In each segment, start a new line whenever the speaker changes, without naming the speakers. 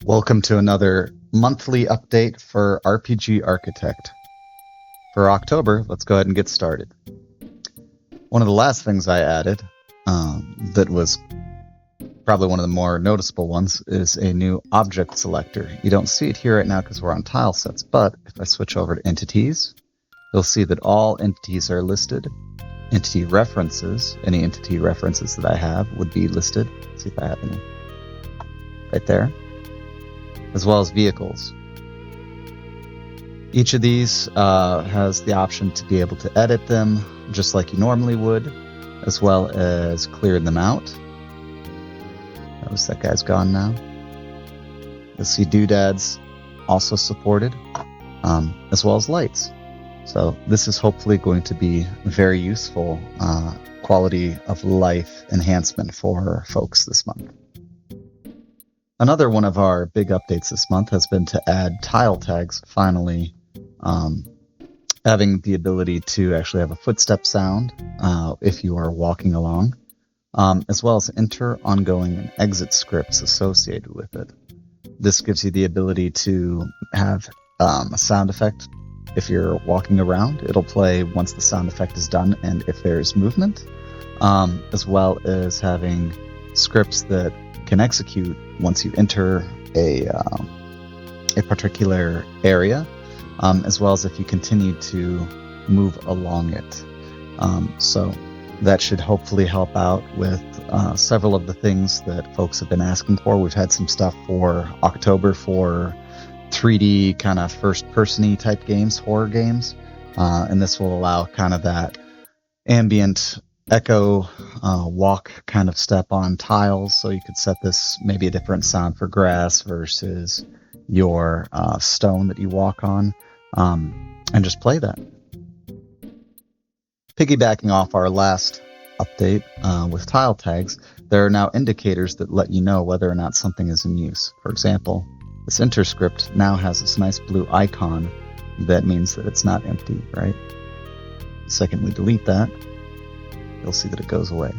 Welcome to another monthly update for RPG Architect. For October, let's go ahead and get started. One of the last things I added, that was probably one of the more noticeable ones, is a new object selector. You don't see it here right now because we're on tile sets, but if I switch over to entities, you'll see that all entities are listed. Entity references, any entity references that I have would be listed. Let's see if I have any. Right there. As well as vehicles. Each of these has the option to be able to edit them just like you normally would, as well as clear them out. Notice that guy's gone now. You'll see doodads also supported, as well as lights. So this is hopefully going to be very useful quality of life enhancement for folks this month. Another one of our big updates this month has been to add tile tags, finally having the ability to actually have a footstep sound if you are walking along, as well as enter, ongoing, and exit scripts associated with it. This gives you the ability to have a sound effect. If you're walking around, it'll play once the sound effect is done and if there's movement, as well as having scripts that can execute once you enter a particular area, as well as if you continue to move along it. So that should hopefully help out with several of the things that folks have been asking for. We've had some stuff for October for 3D kind of first-person-y type games, horror games, and this will allow kind of that ambient echo walk kind of step on tiles, so you could set this maybe a different sound for grass versus your stone that you walk on, and just play that. Piggybacking off our last update with tile tags, there are now indicators that let you know whether or not something is in use. For example, this enter script now has this nice blue icon that means that it's not empty, right? The second we delete that, you'll see that it goes away.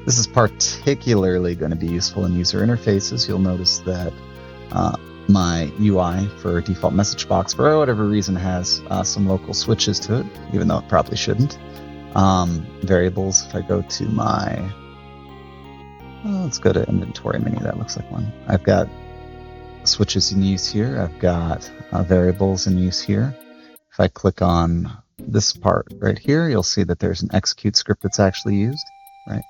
This is particularly going to be useful in user interfaces. You'll notice that my UI for default message box, for whatever reason, has some local switches to it, even though it probably shouldn't. Variables, if I go to my... let's go to inventory menu. That looks like one. I've got switches in use here. I've got variables in use here. If I click on this part right here, you'll see that there's an execute script that's actually used, right?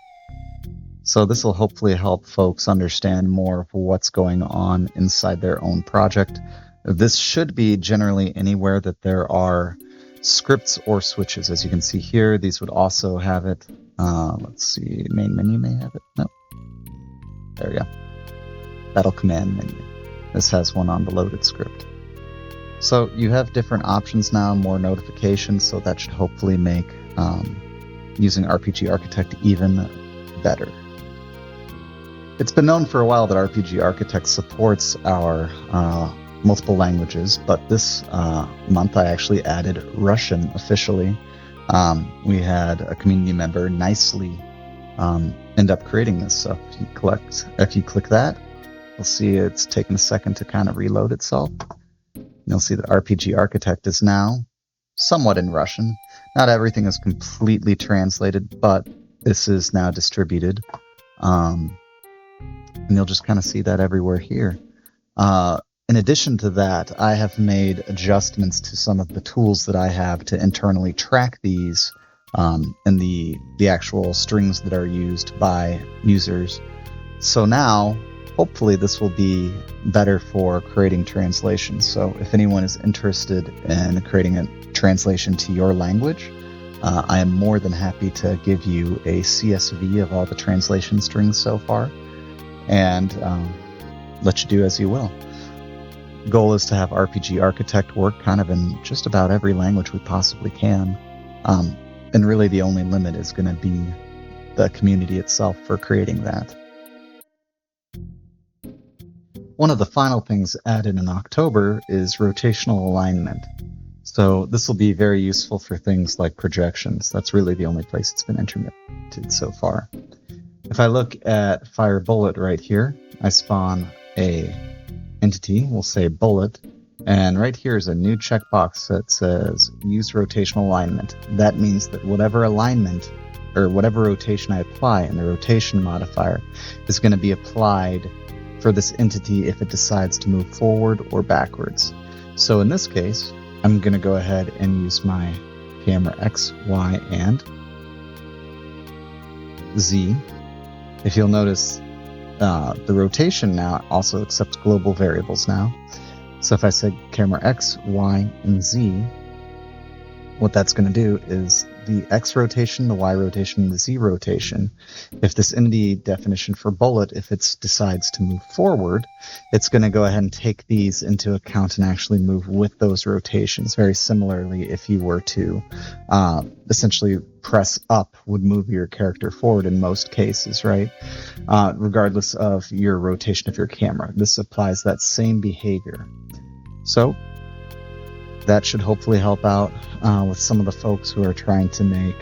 So this will hopefully help folks understand more of what's going on inside their own project. This should be generally anywhere that there are scripts or switches. As you can see here, these would also have it. Let's see, main menu may have it. Nope. There we go. Battle command menu. This has one on the loaded script. So you have different options now, more notifications, so that should hopefully make using RPG Architect even better. It's been known for a while that RPG Architect supports our multiple languages, but this month I actually added Russian officially. We had a community member nicely end up creating this, so if you click that, you'll see it's taken a second to kind of reload itself. You'll see that RPG Architect is now somewhat in Russian. Not everything is completely translated, but this is now distributed. And you'll just kind of see that everywhere here. In addition to that, I have made adjustments to some of the tools that I have to internally track these and the actual strings that are used by users. So now, hopefully this will be better for creating translations. So if anyone is interested in creating a translation to your language, I am more than happy to give you a CSV of all the translation strings so far and let you do as you will. Goal is to have RPG Architect work kind of in just about every language we possibly can. And really the only limit is going to be the community itself for creating that. One of the final things added in October is Rotational Alignment. So this will be very useful for things like projections. That's really the only place it's been implemented so far. If I look at Fire Bullet right here, I spawn a entity, we'll say bullet, and right here is a new checkbox that says use rotational alignment. That means that whatever alignment or whatever rotation I apply in the rotation modifier is going to be applied for this entity if it decides to move forward or backwards. So in this case, I'm going to go ahead and use my camera X, Y, and Z. If you'll notice, the rotation now also accepts global variables now. So if I say camera X, Y, and Z, what that's going to do is the X rotation, the Y rotation, and the Z rotation. If this entity definition for bullet, if it decides to move forward, it's going to go ahead and take these into account and actually move with those rotations. Very similarly, if you were to essentially press up, would move your character forward in most cases, right? Regardless of your rotation of your camera. This applies that same behavior. So that should hopefully help out with some of the folks who are trying to make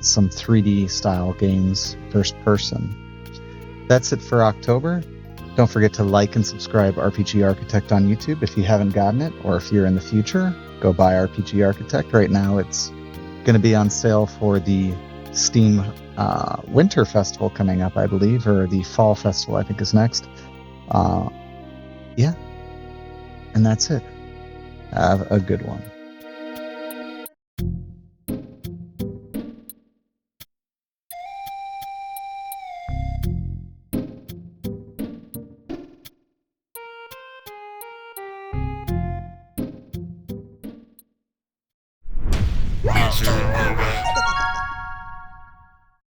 some 3D style games first person. That's it for October. Don't forget to like and subscribe RPG Architect on YouTube if you haven't gotten it, or if you're in the future, go buy RPG Architect. Right now it's going to be on sale for the Steam Winter Festival coming up, I believe, or the Fall Festival I think is next. Yeah, and that's it. Have a good one.